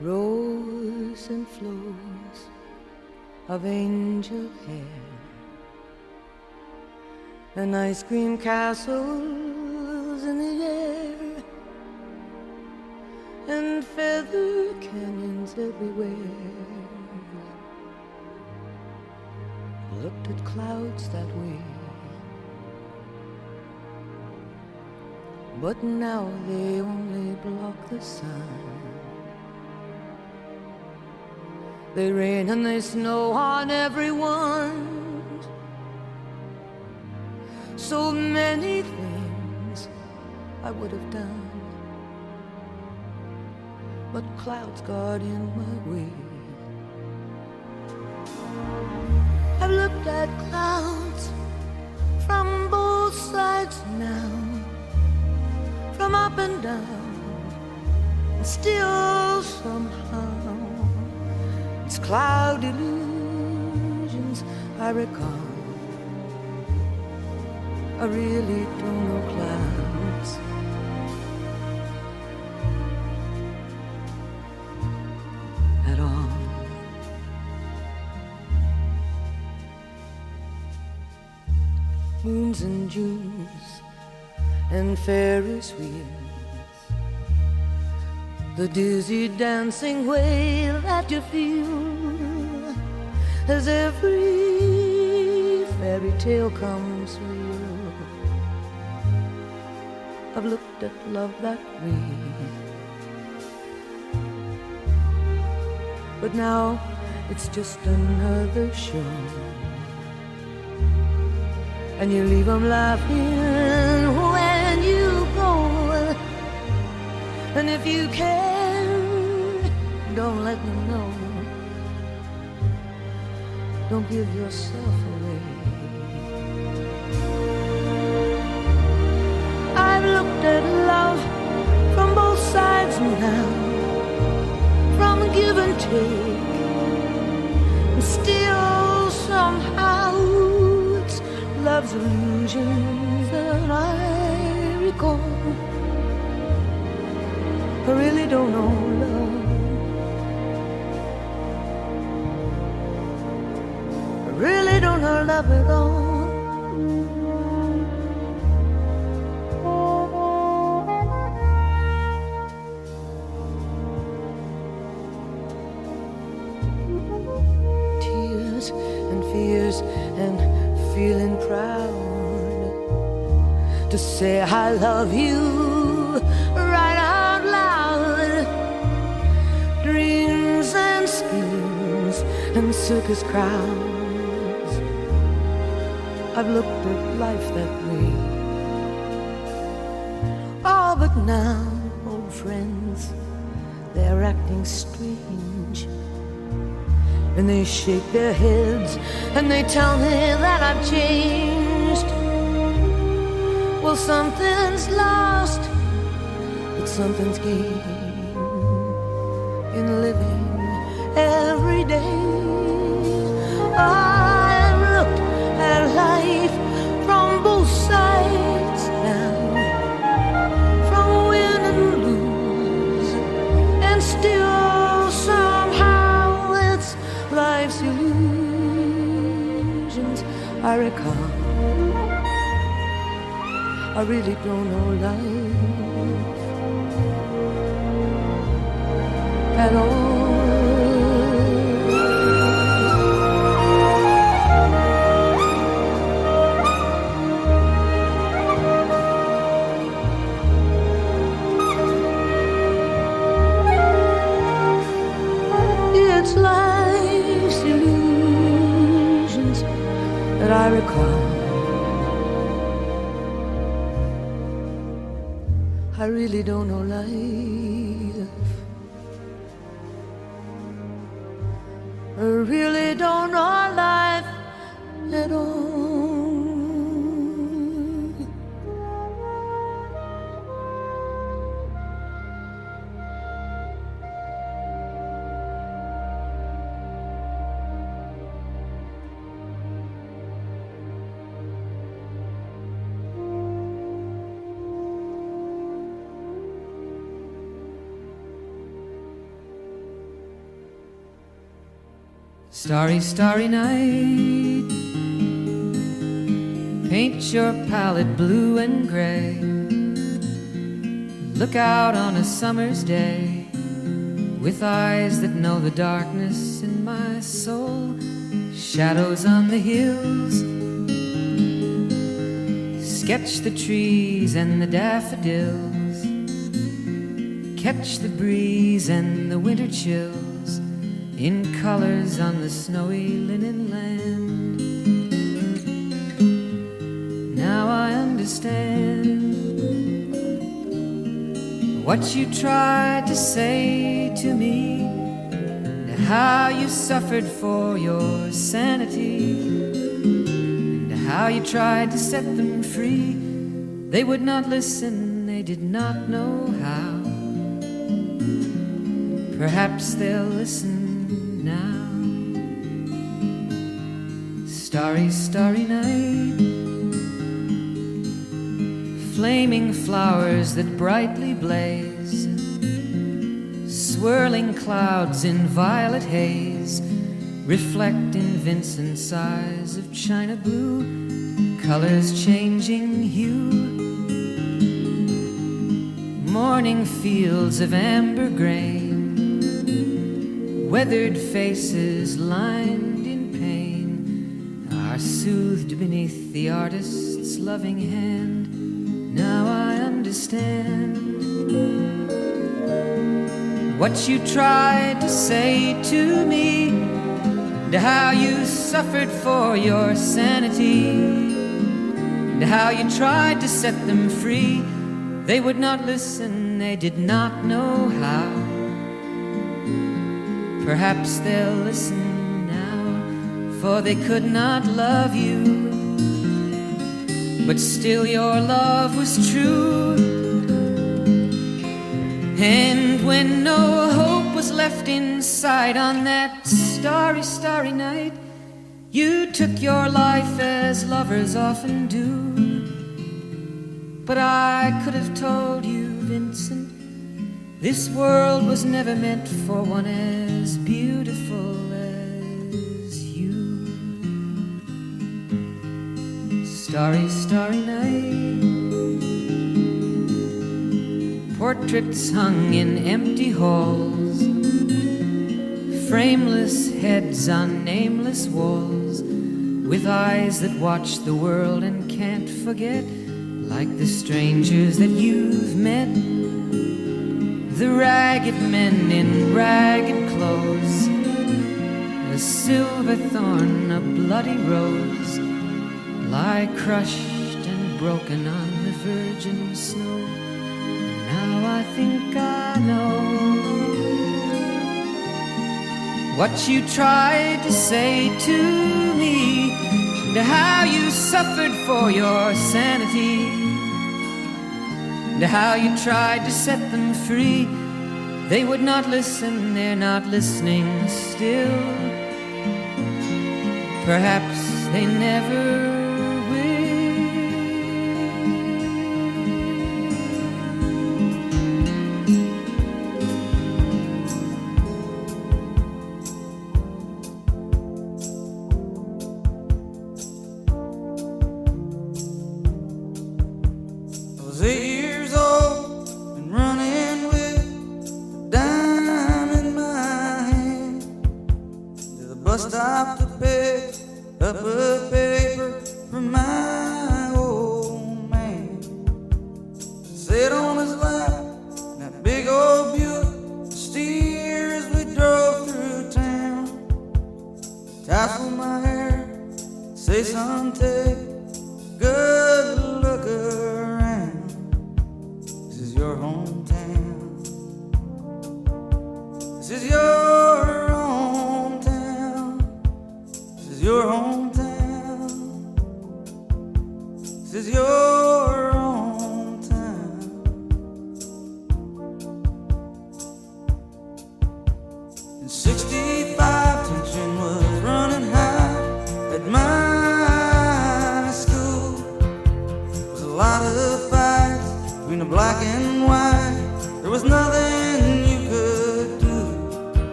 rows and flows of angel hair, and ice cream castles in the air, and feather canyons everywhere. Looked at clouds that way, but now they only block the sun. They rain and they snow on everyone. So many things I would have done, but clouds got in my way. I've looked at clouds from both sides now, from up and down, and still somehow it's cloud illusions I recall. I really don't know clouds. At all. Moons and Junes and Ferris wheels, the dizzy dancing way that you feel as every fairy tale comes real. I've looked at love that way, but now it's just another show, and you leave them laughing when you go. And if you can, don't let them know. Don't give yourself away. I've looked at love from both sides now, from give and take, and still somehow it's love's illusions that I recall. I really don't know love. I really don't know love at all. Tears and fears and feeling proud to say I love you right out loud. Dreams and schemes and circus crowds, I've looked at life that way. Oh, but now, old friends, they're acting strange, and they shake their heads and they tell me that I've changed. Well, something's lost, but something's gained in living every day. I've looked at life from both sides now, from win and lose, and still somehow it's life's illusions I recall. I really don't know life at all. It's life's illusions that I recall. I really don't know life. I really don't know life at all. Starry, starry night, paint your palette blue and gray. Look out on a summer's day with eyes that know the darkness in my soul. Shadows on the hills, sketch the trees and the daffodils, catch the breeze and the winter chills in colors on the snowy linen land. Now I understand what you tried to say to me, and how you suffered for your sanity, and how you tried to set them free. They would not listen, they did not know how. Perhaps they'll listen now. Starry, starry night, flaming flowers that brightly blaze, swirling clouds in violet haze, reflect in Vincent's eyes of china blue, colors changing hue, morning fields of amber grain, weathered faces lined in pain are soothed beneath the artist's loving hand. Now I understand what you tried to say to me, and how you suffered for your sanity, and how you tried to set them free. They would not listen, they did not know how. Perhaps they'll listen now, for they could not love you, but still your love was true. And when no hope was left in sight on that starry, starry night, you took your life as lovers often do. But I could have told you, Vincent, this world was never meant for one as beautiful as you. Starry, starry night, portraits hung in empty halls, frameless heads on nameless walls, with eyes that watch the world and can't forget, like the strangers that you've met, the ragged men in ragged clothes, a silver thorn, a bloody rose, lie crushed and broken on the virgin snow. Now I think I know what you tried to say to me, and how you suffered for your sanity, and how you tried to set them free. They would not listen, they're not listening still. Perhaps they never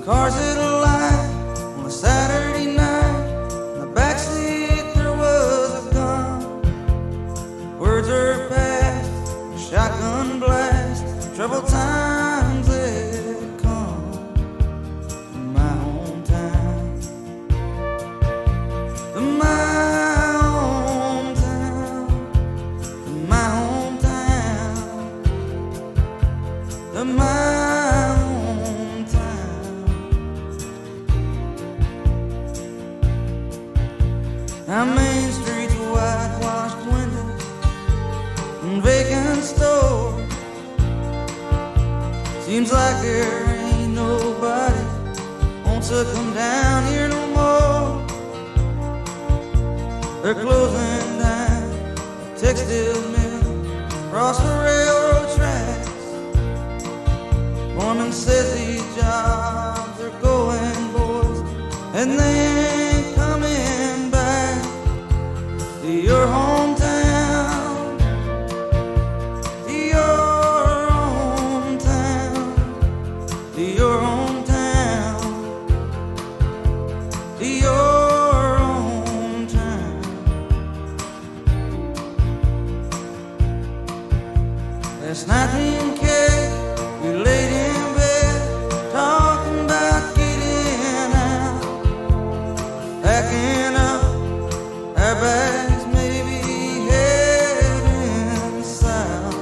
Cars that alive Down Main Street's whitewashed windows and vacant stores. Seems like there ain't nobody wants to come down here no more. They're closing down the textile mill across the railroad tracks. Foreman says these jobs are going, boys, and they ain't coming back to your hometown, to your hometown, to your hometown, to your hometown. Last night me and Kay, we laid in bed talking about getting out, packing up our bags, maybe heading south.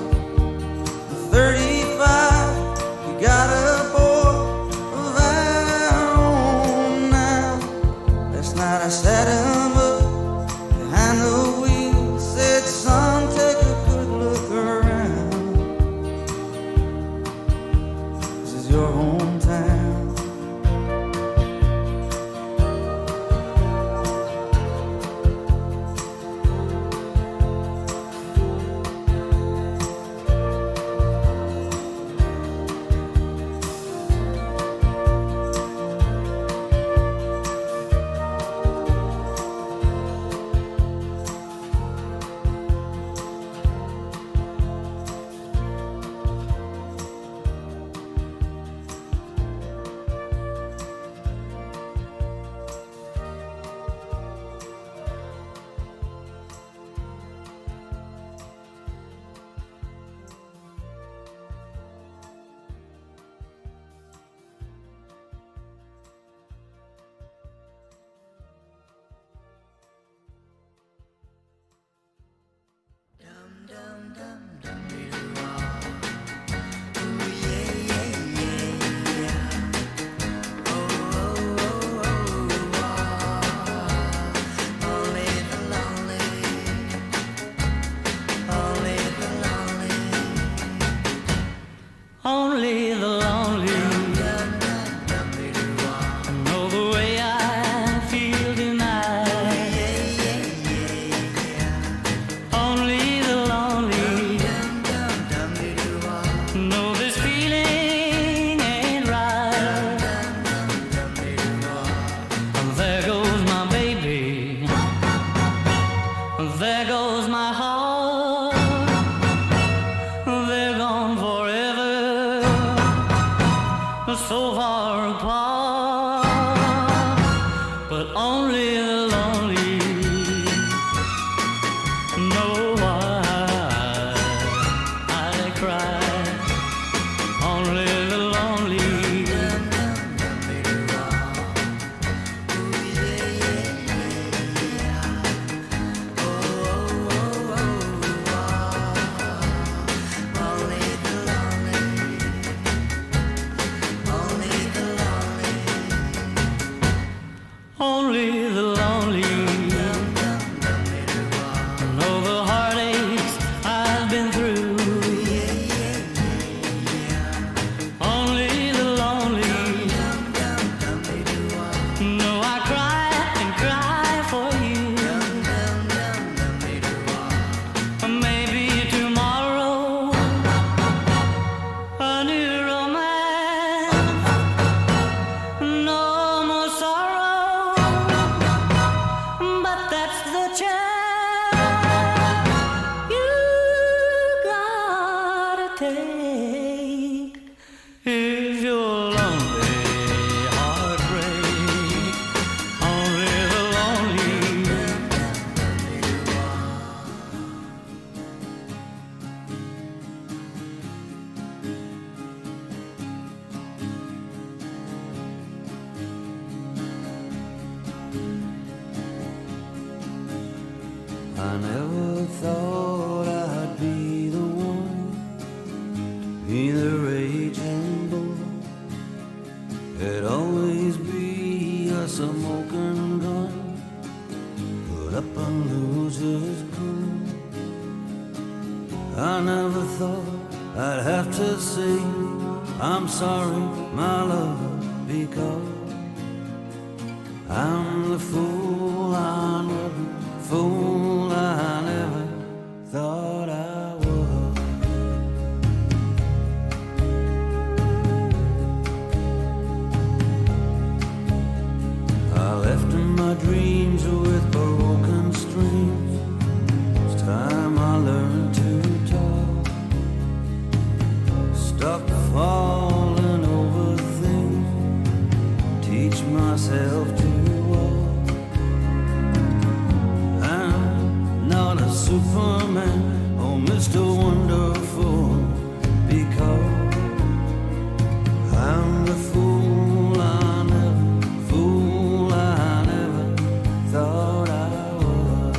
35, we got a boy of our own now. Last night I sat him up behind the wheel, said, son, take a good look around. This is your hometown. Only the lonely know the way I feel tonight. Only the lonely know this feeling ain't right. There goes my baby, there goes my heart, they're gone forever, so far apart. But only the lonely know why I cry. Only the lonely only the lonely know the heartaches I've been through. Only the lonely know I cry and cry for you. Maybe tomorrow a new romance, no more sorrow, but that's the chance you gotta take. If you're lonely, heartbreak, only the lonely. I never thought I'd be the one to be the raging bull. It'd always be a smoking gun, but up and lose his cool. I never thought I'd have to say I'm sorry, my love, because I'm the fool I never thought I was. I left in my dreams with broken strings. It's time I learned to talk. Stop falling over things. Teach myself to walk. I'm not a Superman or Mr. Wonderful, because I'm the fool I never thought I was.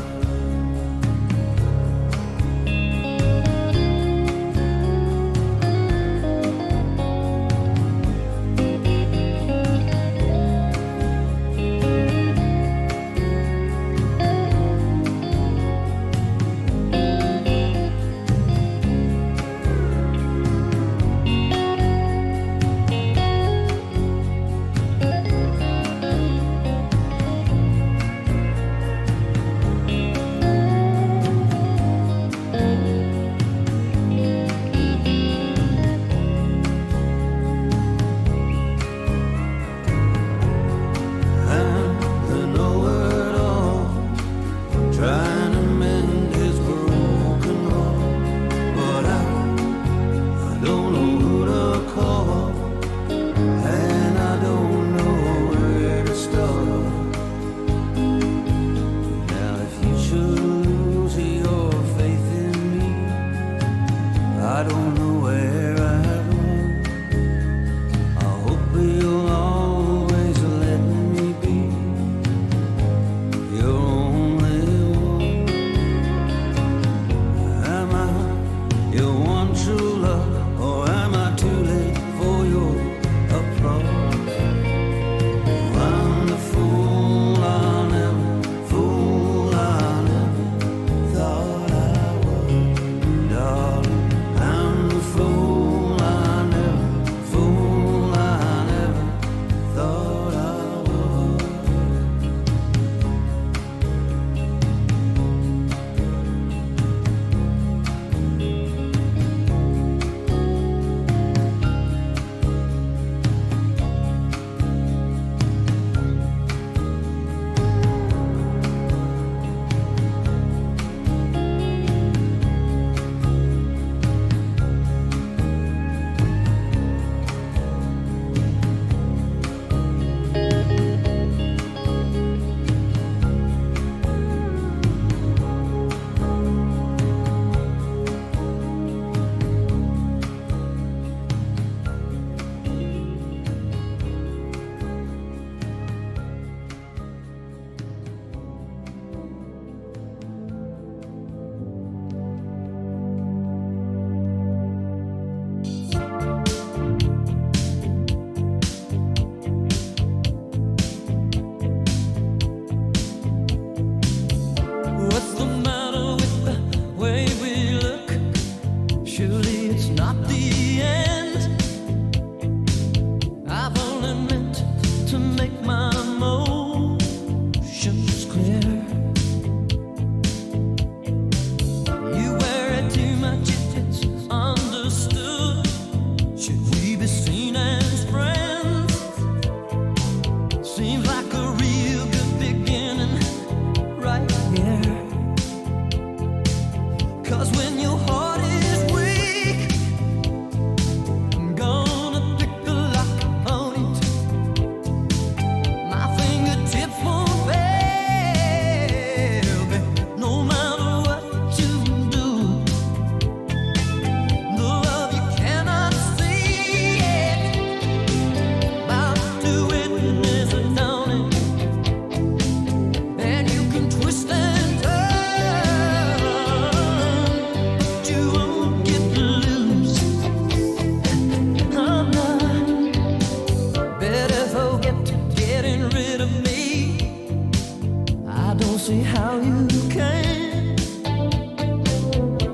how you can.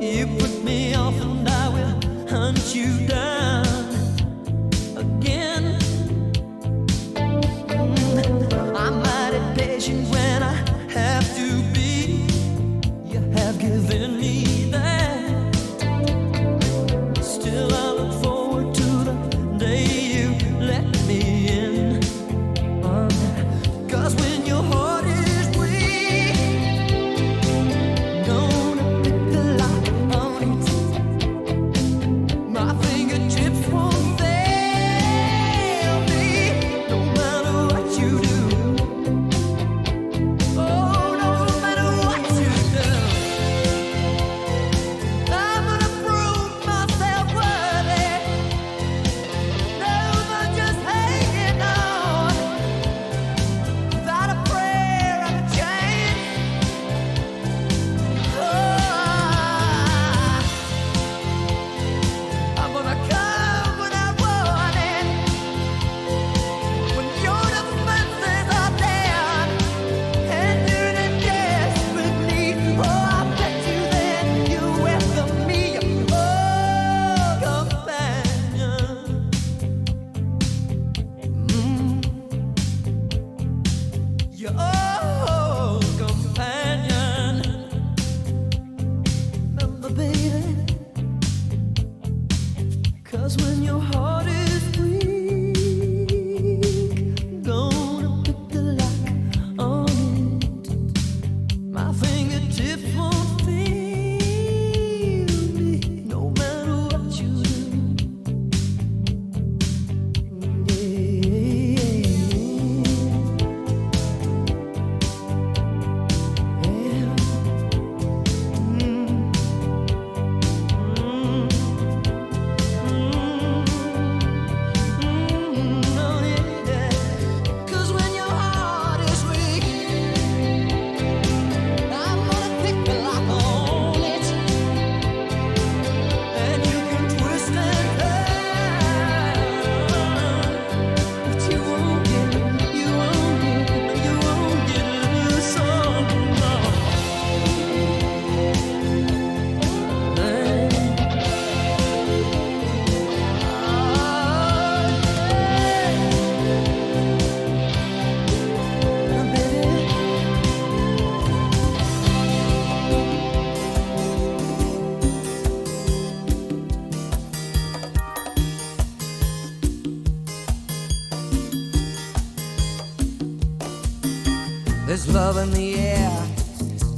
You put me off and I will hunt you down again. I'm mighty patient when I have to be. You have given me that. Still I look forward to the day you let me in. 'Cause when your heart is weak, gonna pick the lock on it. My fingertips won't fail me, no matter what you do. Oh, no matter what you do. I'm gonna prove myself worthy. No more just hanging on without a prayer and a chance. I'm gonna come when I want it, when your defenses are down and you're in desperate need. Oh, I bet you then you welcome me, oh, companion. Your old companion. Remember, baby, 'cause when your heart is weak, gonna pick the lock on it. My fingertips won't fail me, no matter what you do. Cause when your heart is weak, I'm gonna pick the lock on it. And you can twist and turn, but you won't get loose on love. There's love in the air.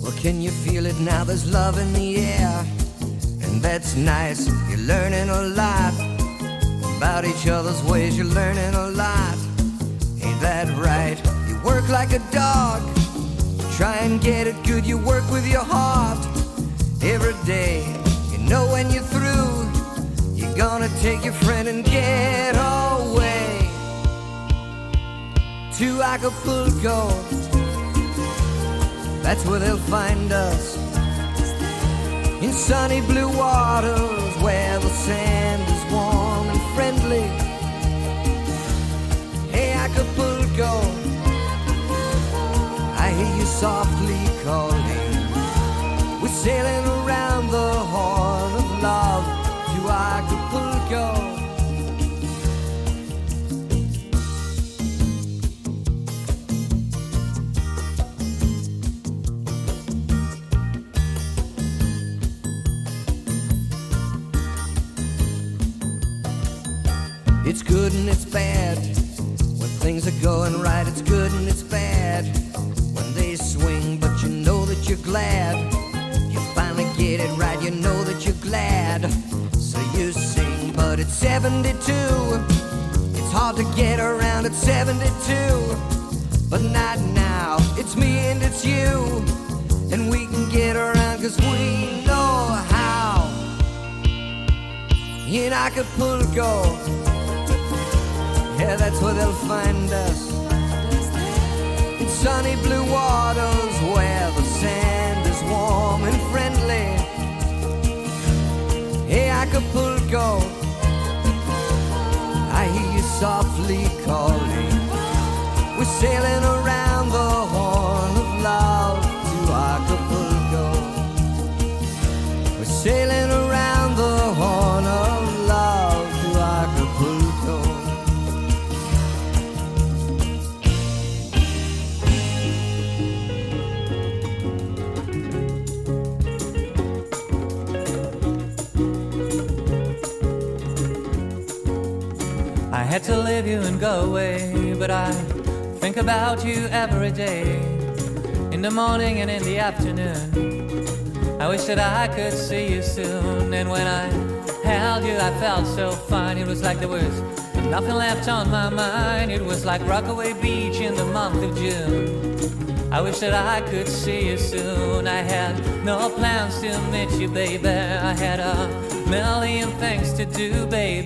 Well, can you feel it now? There's love in the air. And that's nice. You're learning a lot about each other's ways. You're learning a lot. Ain't that right? You work like a dog. Try and get it good. You work with your heart every day. You know when you're through, you're gonna take your friend and get away to Acapulco. That's where they'll find us, in sunny blue waters where the sand is warm and friendly. Hey, Acapulco, I hear you softly calling. We're sailing around the Horn of Love to Acapulco. It's good and it's bad when things are going right. It's good and it's bad when they swing, but you know that you're glad you finally get it right. You know that you're glad, so you sing. But it's 72, it's hard to get around at 72, but not now. It's me and it's you, and we can get around 'cause we know how. In Acapulco, yeah, that's where they'll find us, in sunny blue waters where the sand is warm and friendly. Hey, Acapulco, I hear you softly calling. We're sailing around the Horn of Love to had to leave you and go away, but I think about you every day, in the morning and in the afternoon. I wish that I could see you soon, and when I held you I felt so fine. It was like there was nothing left on my mind. It was like Rockaway Beach in the month of June. I wish that I could see you soon. I had no plans to meet you, baby. I had a million things to do, baby,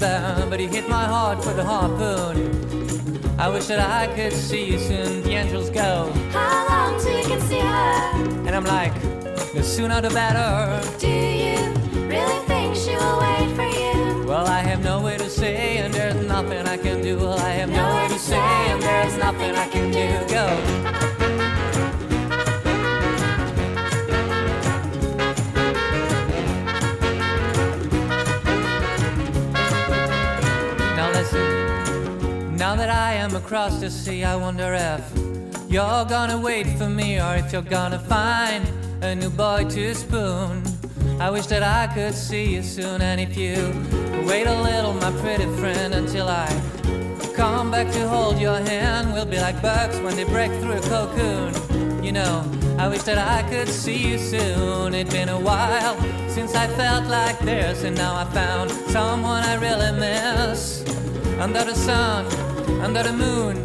but you hit my heart with a harpoon. I wish that I could see you soon. The angels go, how long till you can see her? and I'm like, the sooner the better. Do you really think she will wait for you? Well, I have no way to say, and there's nothing I can do. Well, I have no way to say, and there's nothing I can do. Go. Now listen, now that I am across the sea, I wonder if you're gonna wait for me, or if you're gonna find a new boy to spoon. I wish that I could see you soon, and if you wait a little, my pretty friend, until I come back to hold your hand, we'll be like bugs when they break through a cocoon. You know, I wish that I could see you soon. It's been a while since I felt like this, and now I found someone I really miss. Under the sun, under the moon,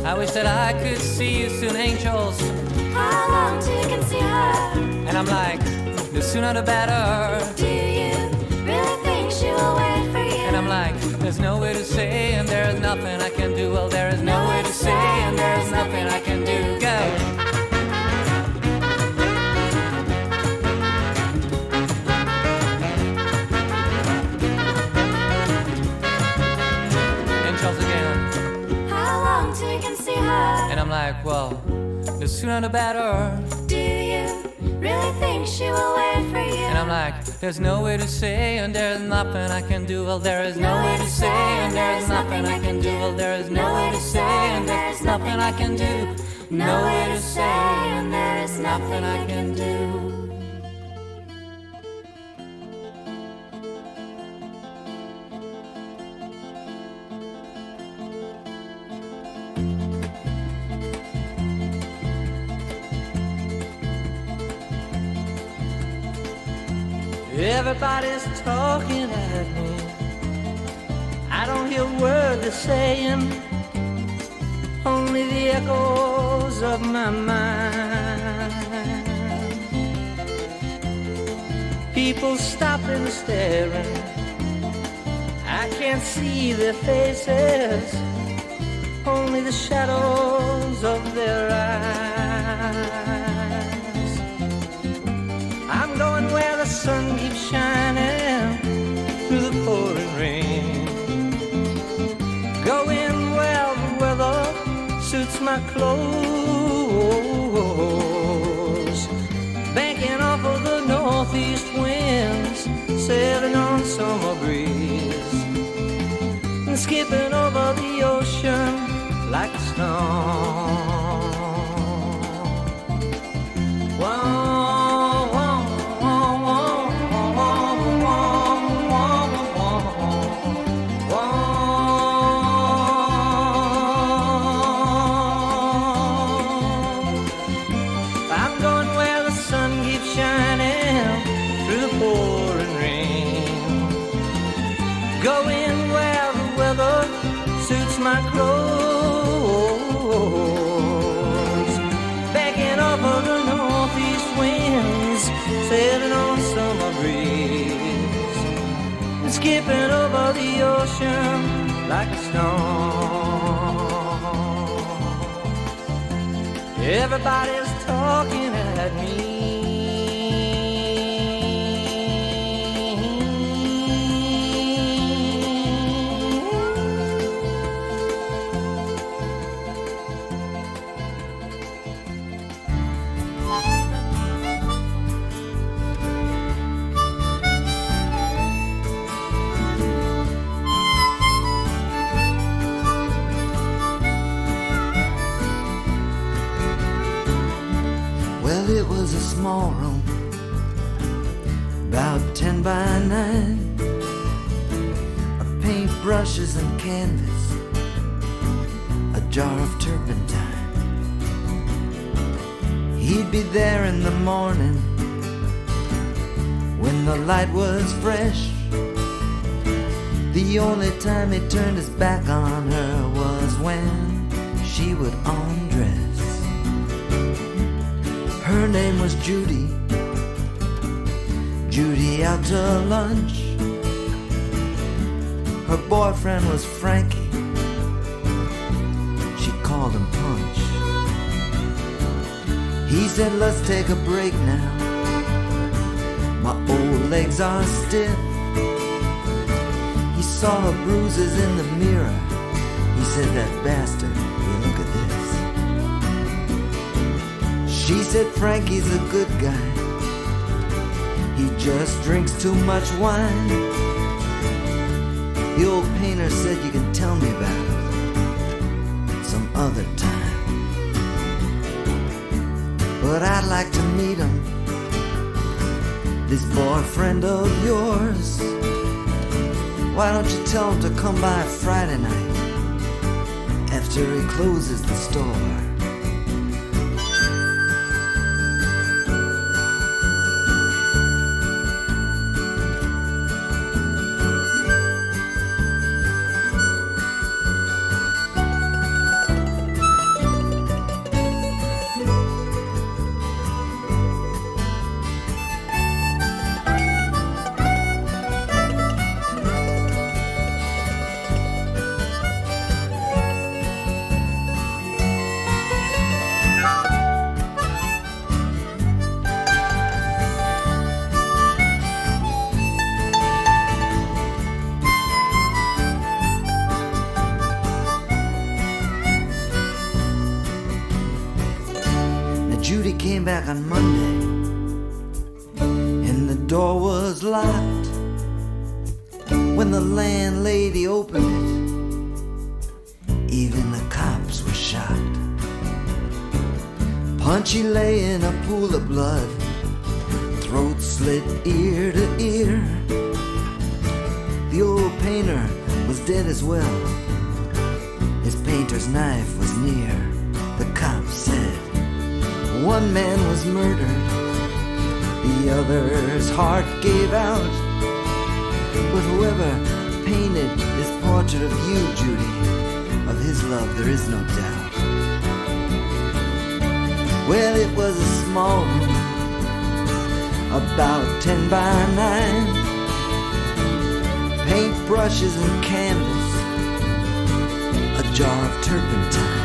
I wish that I could see you soon. Angels, how long till you can see her? and I'm like, the sooner the better. Do you really think she will wait for you? And I'm like, there's no way to say, and there's nothing I can do. Well, there is no way to say, and there's nothing I can do. Go. And I'm like, well, the sooner the better. Do you really think she will wait for you? And I'm like, there's no way to say, and there's nothing I can do. Well, there is no way to say, and there's nothing I can do. Well, there is no way to say, and there's nothing I can do. No way to say, and there's nothing I can do. Everybody's talking at me. I don't hear a word they're saying, only the echoes of my mind. People stopping and staring, I can't see their faces, only the shadows of their eyes. I'm going where the sun keeps shining through the pouring rain, going where the weather suits my clothes, banking off of the northeast winds, sailing on summer breeze, and skipping over the ocean like a stone. Whoa. My clothes, backing up on the northeast winds, sailing on summer breeze, and skipping over the ocean like a stone. Everybody's talking at me. It was a small room, about 10 by 9, a paintbrushes and canvas, a jar of turpentine. He'd be there in the morning when the light was fresh. The only time he turned his back on her was when she would undress. Her name was Judy, Judy out to lunch. Her boyfriend was Frankie, she called him Punch. He said, let's take a break now, my old legs are stiff. He saw her bruises in the mirror. He said, that bastard, hey, look at this. She said, Frankie's a good guy, he just drinks too much wine. The old painter said, you can tell me about it some other time. But I'd like to meet him, this boyfriend of yours. Why don't you tell him to come by Friday night after he closes the store? Judy came back on Monday and the door was locked. When the landlady opened it, even the cops were shocked. Punchy lay in a pool of blood, throat slit ear to ear. The old painter was dead as well, his painter's knife was near. The cops said one man was murdered, the other's heart gave out. But whoever painted this portrait of you, Judy, of his love there is no doubt. Well, it was a small room, about 10 by 9. Paint brushes and canvas, a jar of turpentine.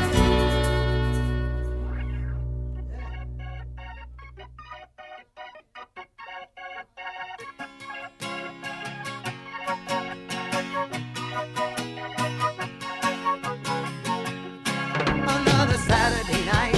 Another Saturday night,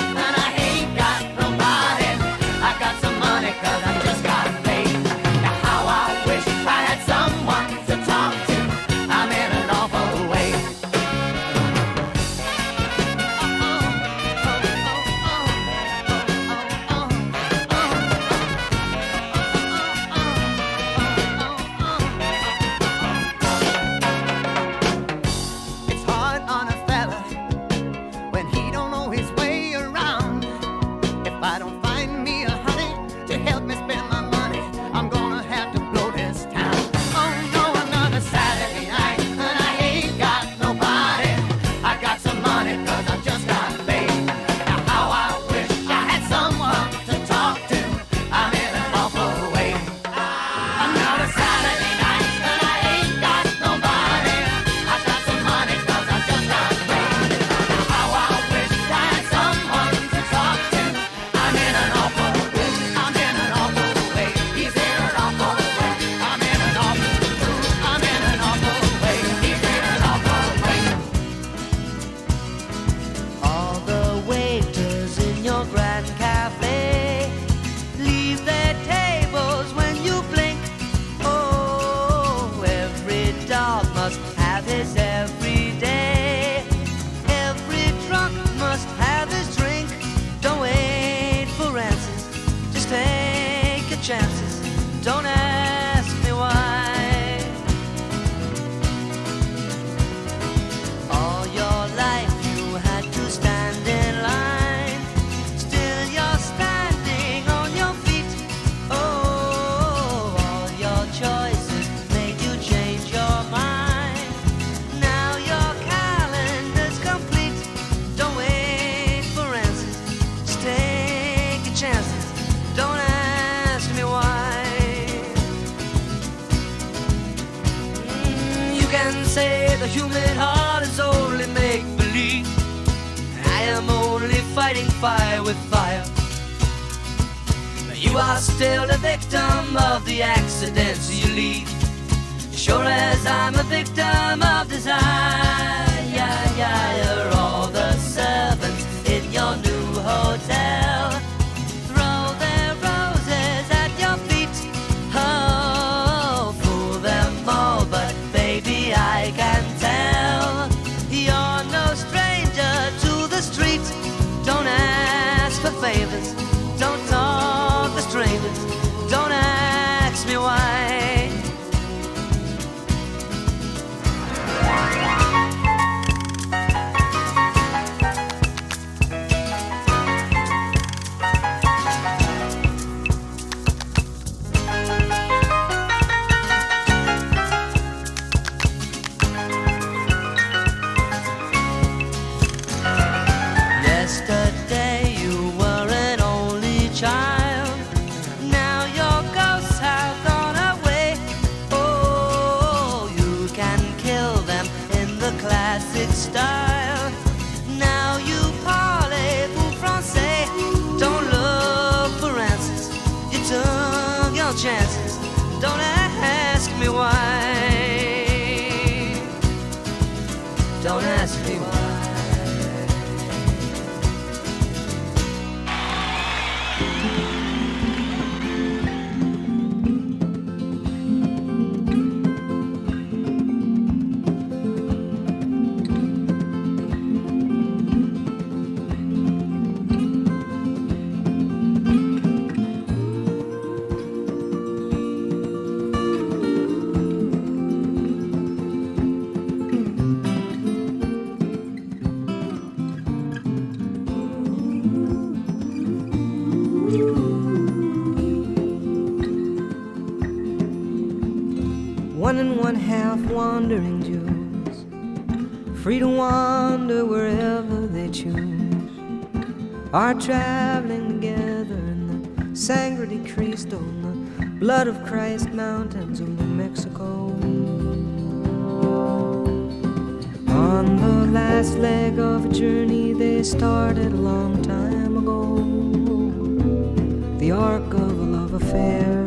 and I ain't got no fire with fire. You are still the victim of the accidents you lead, sure as I'm a victim of desire. All the servants in your new hotel throw their roses at your feet. Oh, fool them all, but baby, I can tell you're no stranger to the street. Don't ask for favors, don't talk to strangers, don't ask me why. Yesterday you were an only child, now your ghosts have gone away. Oh, you can kill them in the classic style. Now you parlez-vous français. Don't look for answers, you took your chances. Don't ask me why. Don't ask me why. One and one half wandering Jews, free to wander wherever they choose, are traveling together in the sangre de Cristo, in the blood of Christ mountains of New Mexico. On the last leg of a journey they started a long time ago, the arc of a love affair,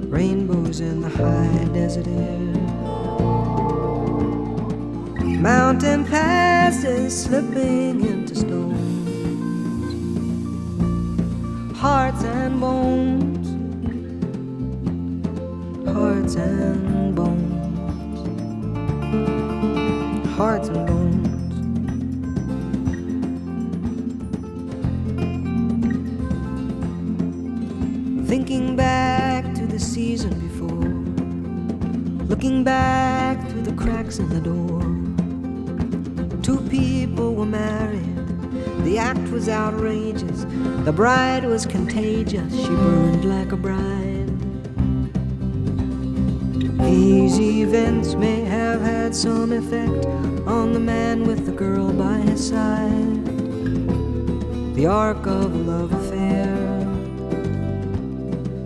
rainbows in the high desert air, mountain passes slipping into stones, hearts and bones, hearts and bones, hearts and bones. Thinking back to the season before, looking back through the cracks in the door. Two people were married, the act was outrageous, the bride was contagious, she burned like a bride. These events may have had some effect on the man with the girl by his side, the arc of a love affair,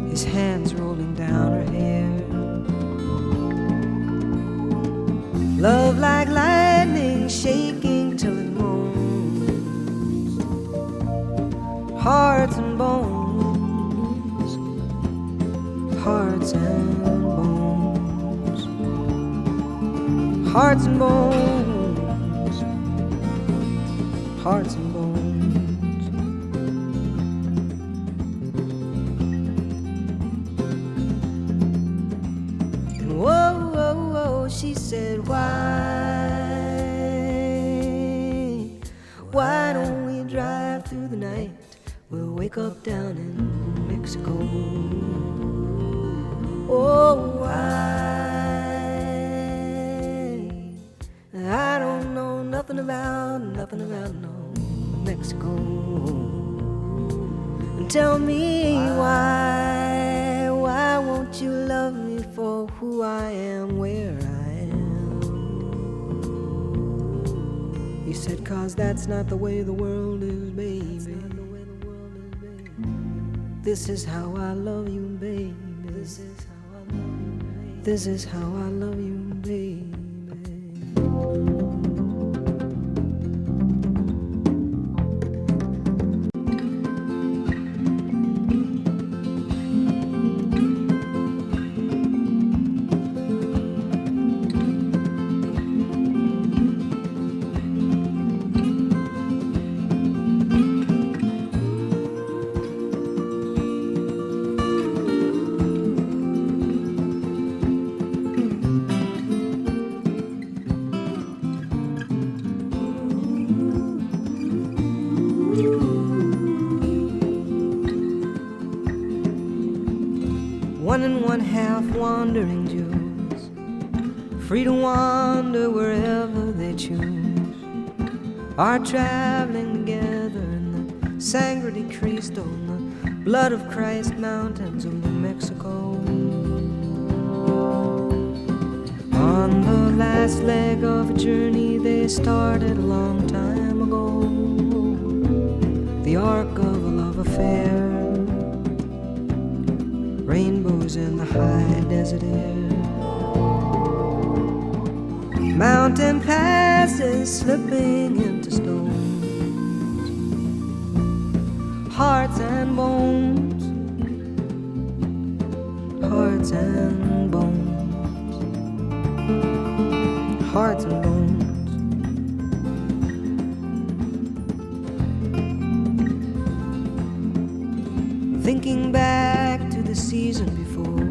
his hands rolling down her hair. Love like lightning shaking till it moans, hearts and bones, hearts and bones, hearts and bones, hearts and bones. She said, why don't we drive through the night? We'll wake up down in Mexico. Oh, why? I don't know nothing about no Mexico. And tell me why won't you love me for who I am, where I am? He said, 'cause that's not the way the world is, baby. This is how I love you, baby. This is how I love you, baby. This is how I love you, baby. one-half wandering Jews, free to wander wherever they choose, are traveling together in the sangre de Cristo, in the blood of Christ mountains of New Mexico. On the last leg of a journey they started a long time ago, the arc of a love affair, rainbows in the high desert air, mountain passes slipping into stones, hearts and bones, hearts and bones, hearts and bones. Thinking back to the season before,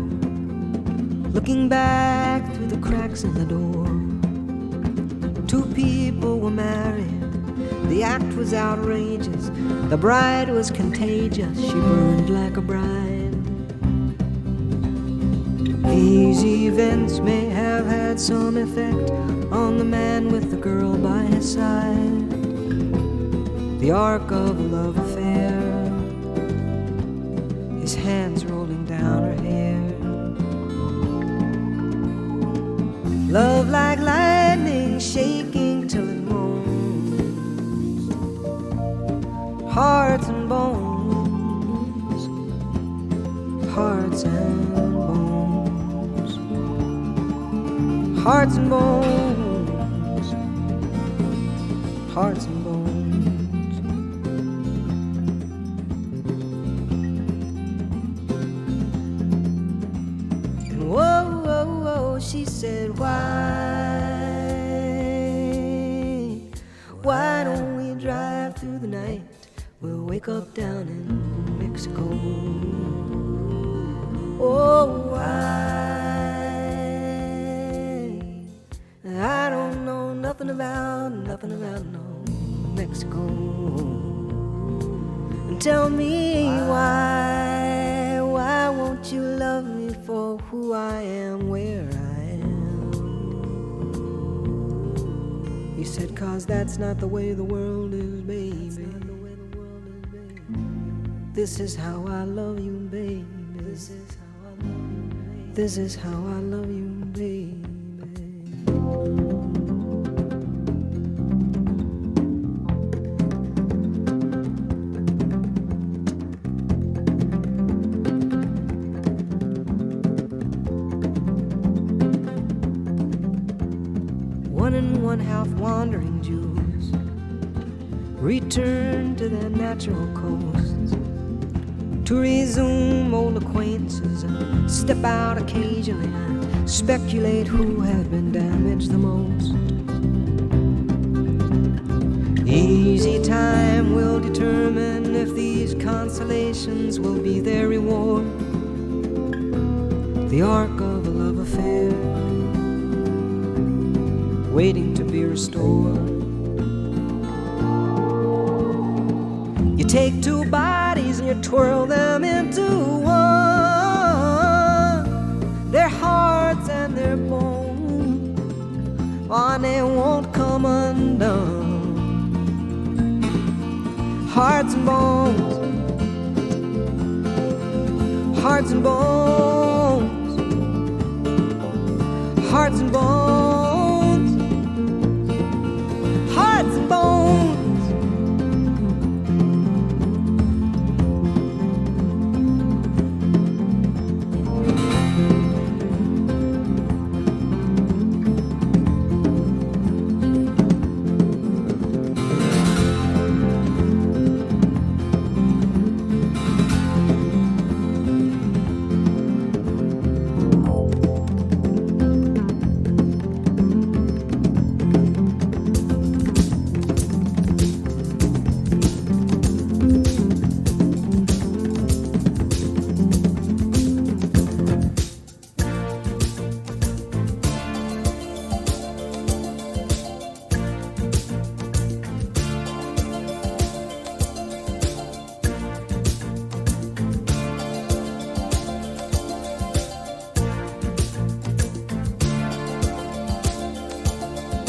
looking back through the cracks in the door, two people were married, the act was outrageous, the bride was contagious, she burned like a bride. These events may have had some effect on the man with the girl by his side, the arc of a love affair, his hands rolling down her hair. Love like lightning shaking till it moans, hearts and bones, hearts and bones, hearts and bones, hearts and bones. She said, why don't we drive through the night? We'll wake up down in Mexico. Oh, why? I don't know nothing about no Mexico. And tell me why won't you love me for who I am, where I am? He said, 'cause that's not the way the world is, baby. This is how I love you, baby. This is how I love you, baby. One-half wandering Jews return to their natural coasts to resume old acquaintances and step out occasionally and speculate who have been damaged the most. Easy time will determine if these consolations will be their reward, the arc of a love affair waiting to be restored. You take two bodies and you twirl them into one, their hearts and their bones, and they won't come undone. Hearts and bones, hearts and bones, hearts and bones,